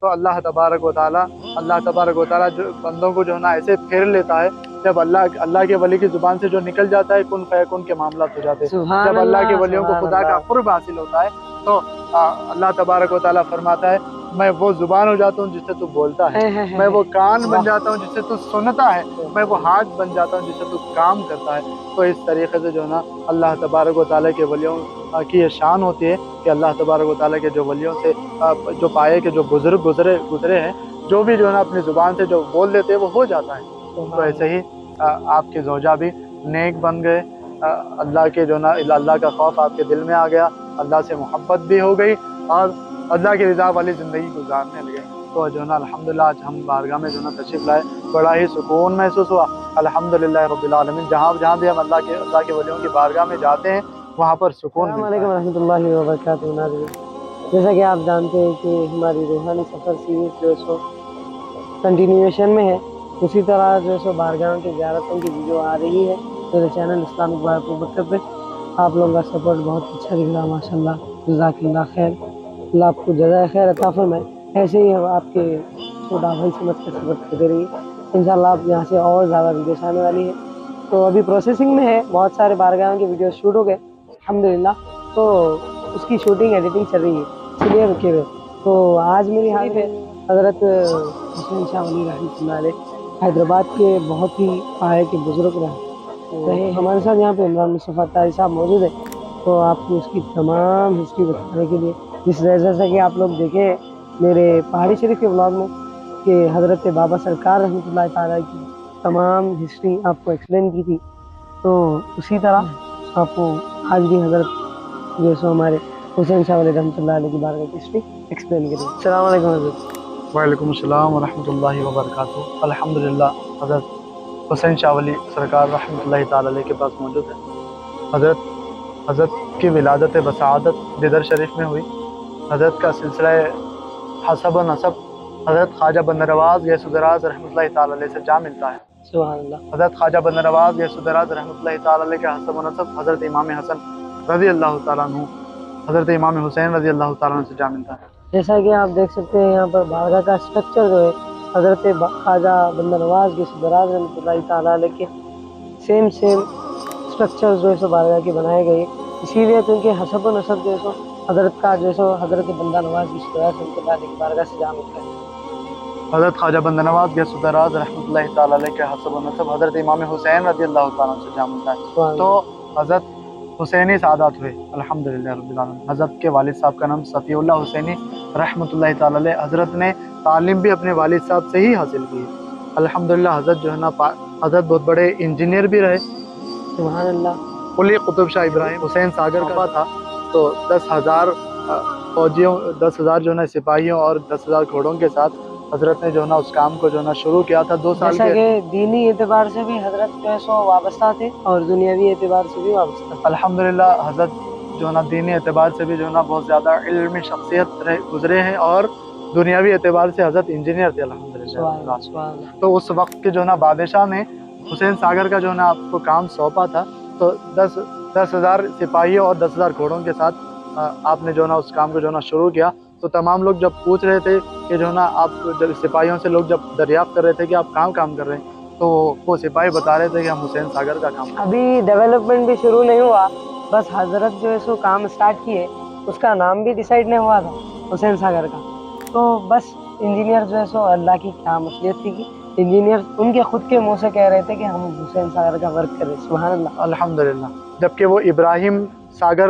تو اللہ تبارک و تعالیٰ جو بندوں کو جو ہے نا ایسے پھیر لیتا ہے، جب اللہ کے ولی کی زبان سے جو نکل جاتا ہے کن فیکن کے معاملات ہو جاتے ہیں۔ جب اللہ کے ولیوں کو خدا کا قرب حاصل ہوتا ہے تو اللہ تبارک و تعالیٰ فرماتا ہے میں وہ زبان ہو جاتا ہوں جس سے تو بولتا ہے، میں وہ کان بن جاتا ہوں جس سے تو سنتا ہے، میں وہ ہاتھ بن جاتا ہوں جس سے تو کام کرتا ہے۔ تو اس طریقے سے جو ہے نا اللہ تبارک و تعالیٰ کے ولیوں کی یہ شان ہوتی ہے کہ اللہ تبارک و تعالیٰ کے جو ولیوں سے جو پائے کہ جو بزرگ گزرے ہیں، جو بھی جو ہے نا اپنی زبان سے جو بول دیتے ہیں وہ ہو جاتا ہے۔ تو ایسے ہی آپ کے زوجہ بھی نیک بن گئے، اللہ کے جو نا اللہ کا خوف آپ کے دل میں آ گیا، اللہ سے محبت بھی ہو گئی اور اللہ کی رضا والی زندگی گزارنے لگے۔ تو جو ہے نا الحمدللہ آج ہم بارگاہ میں جو ہے نا تشریف لائے، بڑا ہی سکون محسوس ہوا الحمدللہ رب العالمین۔ جہاں بھی ہم اللہ کے ولیوں کی بارگاہ میں جاتے ہیں وہاں پر سکون السلام علیکم ورحمۃ اللہ وبرکاتہ۔ ناظرین، جیسا کہ آپ جانتے ہیں کہ ہماری روحانی سفر سیریز جو ہے سو کنٹینیویشن میں ہے، اسی طرح جو ہے سو بارگاہوں کی زیارتوں کی ویڈیو آ رہی ہے میرے چینل اسلامک بار ابوبکر پہ۔ آپ لوگوں کا سپورٹ بہت اچھا دکھ رہا ہے، ماشاء اللہ، جزاک اللہ خیر، اللہ آپ کو جزائے خیر عطا فرمائے۔ ایسے ہی ہم آپ کے چھوٹا بھائی سمجھ کر سپورٹ کرتے رہیے، انشاءاللہ آپ یہاں سے اور زیادہ ویڈیوز آنے والی ہے۔ تو ابھی پروسیسنگ میں ہے، بہت سارے بارگاہوں کے ویڈیوز شوٹ ہو گئے الحمدللہ، تو اس کی شوٹنگ ایڈیٹنگ چل رہی ہے، اس لیے رکے ہوئے۔ تو آج میری حاضر ہے حضرت حسین شاہ ولی رحمۃ اللہ علیہ، حیدرآباد کے بہت ہی پائے کے بزرگ رہے۔ ہمارے ساتھ یہاں پہ عمران مصطفیٰ طاہری صاحب موجود ہیں، تو آپ کو اس کی تمام ہسٹری بتانے کے لیے، جیسا کہ آپ لوگ دیکھیں میرے پہاڑی شریف کے بلاگ میں کہ حضرت بابا سرکار رحمۃ اللہ تعالیٰ کی تمام ہسٹری آپ کو ایکسپلین کی تھی، تو اسی طرح آپ کو آج بھی حضرت جو سو ہمارے حسین شاہ ولی رحمۃ اللہ علیہ کی بارگاہ کی ہسٹری ایکسپلین کریں۔ السلام علیکم حضرت۔ وعلیکم السلام ورحمۃ اللہ وبرکاتہ۔ الحمدللہ حضرت حسین شاہ ولی سرکار رحمۃ اللہ تعالیٰ علیہ کے پاس موجود ہے۔ حضرت کی ولادت بسعادت بیدر شریف میں ہوئی۔ حضرت کا سلسلہ حسب و نسب حضرت خواجہ بندرواز غیث الدراز رحمۃ اللہ تعالیٰ علیہ سے جا ملتا ہے۔ سبحان اللہ۔ حضرت خواجہ بندرواز غیث الدراز رحمۃ اللہ تعالیٰ علیہ کے حسب و نسب حضرت امام حسن رضی اللہ تعالیٰ عنہ حضرت امام حسین رضی اللہ تعالیٰ عنہ سے جا ملتا ہے۔ جیسا کہ آپ دیکھ سکتے ہیں یہاں پر بارگاہ کا اسٹرکچر جو ہے حضرت خواجہ بندرواز غیث الدراز رحمۃ اللہ تعالیٰ علیہ کے سیم اسٹرکچر جو ہے سو بارگاہ کے بنائے گئے، اسی لیے کیونکہ حسب و نسب جو ہے سو حضرت کا جو ہے سو حضرت بندہ نواز غیث الدراز رحمۃ اللہ علیہ کی بارگاہ سے جا ملتا ہے۔ حضرت خواجہ بندہ نواز غیث الدراز رحمۃ اللہ تعالیٰ علیہ کے حسب و نسب حضرت امام حسین رضی اللہ تعالیٰ عنہ سے جا ملتا ہے۔ تو حضرت حسینی سعادت ہوئے الحمدللہ رب العالمین۔ حضرت کے والد صاحب کا نام صفی اللہ حسینی رحمۃ اللہ تعالیٰ علیہ۔ حضرت نے تعلیم بھی اپنے والد صاحب سے ہی حاصل کی الحمدللہ۔ حضرت جو ہے نا حضرت بہت بڑے انجینئر بھی رہے۔ سبحان اللہ۔ قلی قطب شاہ ابراہیم حسین ساگر کا تھا، تو 10,000 فوجیوں 10,000 جو ہے نا سپاہیوں اور 10,000 گھوڑوں کے ساتھ حضرت نے جو ہے نا اس کام کو جو ہے نا شروع کیا تھا 2 سال جیسا کہ دینی اعتبار سے بھی حضرت جو ہے سو وابستہ تھے اور دنیاوی اعتبار سے بھی وابستہ تھے الحمدللہ۔ حضرت جو ہے نا دینی اعتبار سے بھی جو ہے نا بہت زیادہ علمی شخصیت گزرے ہیں اور دنیاوی اعتبار سے حضرت انجینئر تھے الحمدللہ۔ تو اس وقت کے جو ہے نا بادشاہ نے حسین ساگر کا جو ہے نا آپ کو کام سونپا تھا، تو 10,000 سپاہیوں اور 10,000 گھوڑوں کے ساتھ آپ نے جو ہے نا اس کام کو جو ہے نا شروع کیا۔ تو تمام لوگ جب پوچھ رہے تھے کہ جو ہے نا آپ سپاہیوں سے لوگ جب دریافت کر رہے تھے کہ آپ کام کر رہے ہیں، تو وہ سپاہی بتا رہے تھے کہ ہم حسین ساگر کا کام ابھی ڈیولپمنٹ بھی شروع نہیں ہوا، بس حضرت جو ہے سو کام اسٹارٹ کیے، اس کا نام بھی ڈیسائیڈ نہیں ہوا تھا حسین ساگر کا، تو بس انجینئر جو ہے سو اللہ کی کیا مصلیت تھی کہ انجینئر ان کے خود کے منہ سے کہہ رہے تھے کہ ہم حسین ساگر کا ورک کر رہے ہیں۔ سبحان اللہ الحمدللہ۔ جبکہ وہ ابراہیم ساگر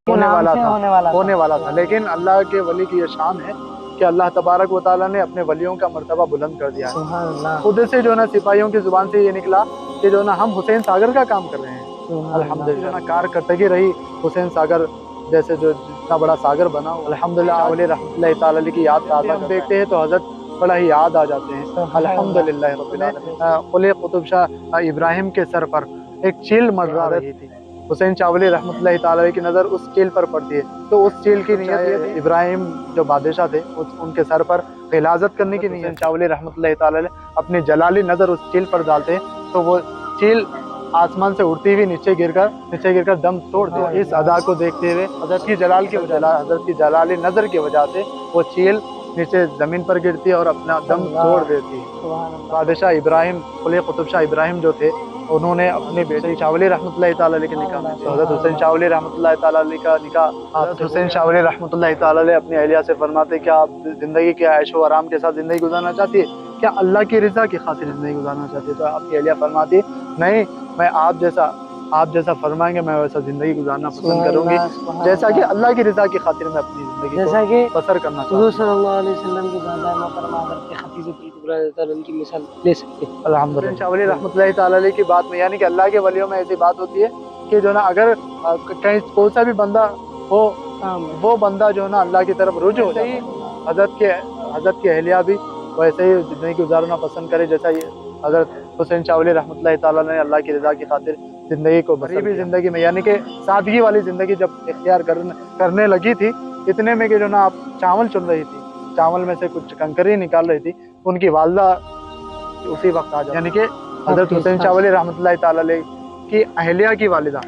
ہونے والا تھا، لیکن اللہ کے ولی کی یہ شان ہے کہ اللہ تبارک و تعالیٰ نے اپنے ولیوں کا مرتبہ بلند کر دیا ہے۔ سبحان اللہ۔ خود سے جو ہے نا سپاہیوں کی زبان سے یہ نکلا کہ جو ہے نا ہم حسین ساگر کا کام کر رہے ہیں الحمدللہ۔ کارکردگی رہی حسین ساگر جیسے جو جتنا بڑا ساگر بنا الحمدللہ ولی رحمۃ اللہ تعالیٰ علیہ کی یاد تازہ ہم دیکھتے ہیں تو حضرت بڑا ہی یاد آ جاتے ہیں الحمدللہ رب العالمین۔ قلی قطب شاہ ابراہیم کے سر پر ایک چیل منڈرا رہی تھی، حسین شاہ ولی رحمۃ اللہ تعالیٰ کی نظر اس چیل پر پڑتی ہے، تو اس چیل کی نیت یہ تھی ابراہیم جو بادشاہ تھے ان کے سر پر غلاظت کرنے کی نیت، شاہ ولی رحمۃ اللہ تعالیٰ اپنی جلالی نظر اس چیل پر ڈالتے ہیں تو وہ چیل آسمان سے اڑتی ہوئی نیچے گر کر دم توڑ دے۔ اس ادا کو دیکھتے ہوئے حضرت کی جلالی نظر کی وجہ سے وہ چیل نیچے زمین پر گرتی ہے اور اپنا دم توڑ دیتی ہے۔ سبحان اللہ۔ بادشاہ ابراہیم، قلی قطب شاہ ابراہیم جو تھے، انہوں نے اپنے بیٹے شاہ ولی رحمۃ اللہ تعالیٰ علیہ کے نکاح میں حضرت حسین شاہ ولی رحمۃ اللہ تعالیٰ علیہ کا نکاح، حضرت حسین شاہ ولی رحمۃ اللہ تعالیٰ علیہ اپنی اہلیہ سے فرماتے کیا آپ زندگی کے عیش و آرام کے ساتھ زندگی گزارنا چاہتی ہے، کیا اللہ کی رضا کی خاطر زندگی گزارنا چاہتی ہے؟ تو آپ کی اہلیہ فرماتی نہیں، میں آپ جیسا فرمائیں گے میں ویسا زندگی گزارنا پسند کروں گی، جیسا کہ اللہ کی رضا کی خاطر میں اپنی زندگی جیسا کہ کو بسر کرنا چاہتا حضور ہوں۔ صلی اللہ علیہ وسلم کی زیادہ محترمہ حضرت خدیجہ کبریٰ رضی اللہ عنہا کی مثال لے سکتے ہیں۔ الحمدللہ شاہ ولی رحمۃ اللہ تعالیٰ علیہ کی بات میں، یعنی کہ اللہ کے ولیوں میں ایسی بات ہوتی ہے کہ جو نا اگر کہیں کوئی سا بھی بندہ ہو، وہ بندہ جو ہے نا اللہ کی طرف رجوع ہو جائے۔ حضرت کی اہلیہ بھی ویسے ہی زندگی گزارنا پسند کرے جیسا یہ حضرت حسین شاہ ولی رحمۃ اللہ تعالیٰ نے اللہ کی رضا کی خاطر زندگی کو غریبی زندگی میں، یعنی کہ سادگی والی زندگی جب اختیار کرنے لگی تھی، اتنے میں کہ جو نا آپ چاول چن رہی تھی، چاول میں سے کچھ کنکری نکال رہی تھی، ان کی والدہ اسی وقت آ جاتی، یعنی کہ حضرت حسین شاہ ولی رحمۃ اللہ تعالیٰ علیہ کی اہلیہ کی والدہ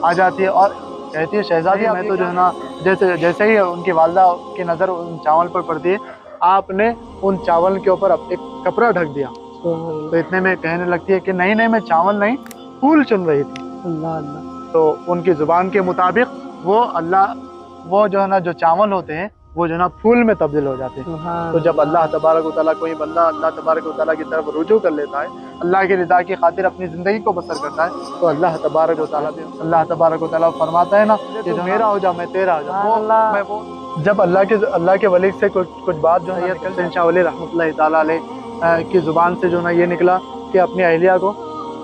آ جاتی ہے اور کہتی ہے شہزادی میں تو جو ہے نا جیسے ہی ان کی والدہ کی نظر ان چاول پر پڑتی ہے، آپ نے ان چاول کے اوپر ایک کپڑا ڈھک دیا، تو اتنے میں کہنے لگتی ہے کہ نہیں میں چاول نہیں پھول چن رہی تھی۔ اللہ اللہ۔ تو ان کی زبان کے مطابق وہ جو ہے نا جو چاول ہوتے ہیں وہ جو ہے نا پھول میں تبدیل ہو جاتے ہیں۔ تو جب اللہ تبارک و تعالیٰ کوئی بندہ اللہ تبارک و تعالیٰ کی طرف رجوع کر لیتا ہے، اللہ کی رضا کی خاطر اپنی زندگی کو بسر کرتا ہے، تو اللہ تبارک و تعالیٰ فرماتا ہے نا کہ جو میرا ہو جا میں تیرا ہو جاؤں۔ جب اللہ کے ولی سے کچھ بات جو ہے حسین شاہ ولی رحمۃ اللہ تعالیٰ علیہ کی زبان سے جو نا یہ نکلا کہ اپنی اہلیہ کو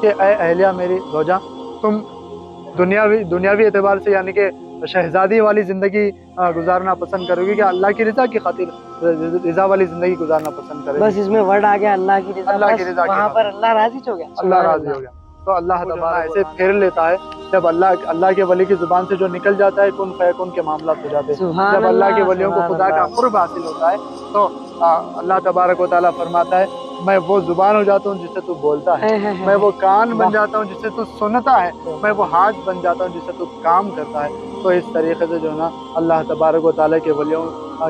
کہ اے اہلیہ میری زوجہ، تم دنیاوی اعتبار سے یعنی کہ شہزادی والی زندگی گزارنا پسند کرو گی کہ اللہ کی رضا کی خاطر رضا والی زندگی گزارنا پسند کرے گی؟ بس اس میں ورڈ آ گیا اللہ کی رضا، اللہ کی رضا کی وہاں پر اللہ راضی ہو گیا، اللہ راضی ہو گیا۔ تو اللہ تعالیٰ ایسے پھیر لیتا ہے جب اللہ کے ولی کی زبان سے جو نکل جاتا ہے کن فیکن کے معاملات ہو جاتے ہیں۔ جب اللہ کے ولیوں کو خدا کا قرب حاصل ہوتا ہے تو اللہ تبارک و تعالیٰ فرماتا ہے میں وہ زبان ہو جاتا ہوں جس سے تو بولتا ہے، میں وہ کان بن جاتا ہوں جس سے تو سنتا ہے، میں وہ ہاتھ بن جاتا ہوں جس سے تو کام کرتا ہے۔ تو اس طریقے سے جو ہے نا اللہ تبارک و تعالیٰ کے ولیوں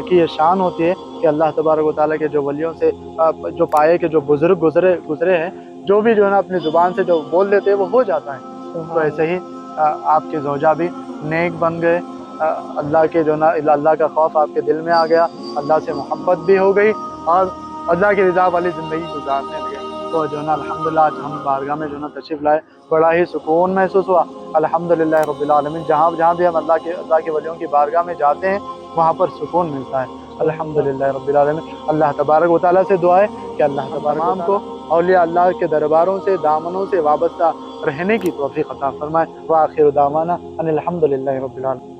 کی یہ شان ہوتی ہے کہ اللہ تبارک و تعالیٰ کے جو ولیوں سے جو پائے کے جو بزرگ گزرے ہیں، جو بھی جو ہے نا اپنی زبان سے جو بول دیتے ہیں وہ ہو جاتا ہے۔ تو ایسے ہی آپ کے زوجہ بھی نیک بن گئے، اللہ کے جو نا اللہ کا خوف آپ کے دل میں آ گیا، اللہ سے محبت بھی ہو گئی اور اللہ کی رضا والی زندگی گزارنے لگے۔ تو جو ہے نا الحمدللہ آج ہم بارگاہ میں جو ہے نا تشریف لائے، بڑا ہی سکون محسوس ہوا الحمدللہ رب العالمین۔ جہاں بھی ہم اللہ کے ولیوں کی بارگاہ میں جاتے ہیں وہاں پر سکون ملتا ہے الحمدللہ رب العالمین۔ اللہ تبارک و تعالیٰ سے دعا ہے کہ اللہ تمام کو اولیاء اللہ کے درباروں سے دامنوں سے وابستہ رہنے کی توفیق عطا فرمائے۔ وآخر دعوانا ان الحمدللہ رب العالمین۔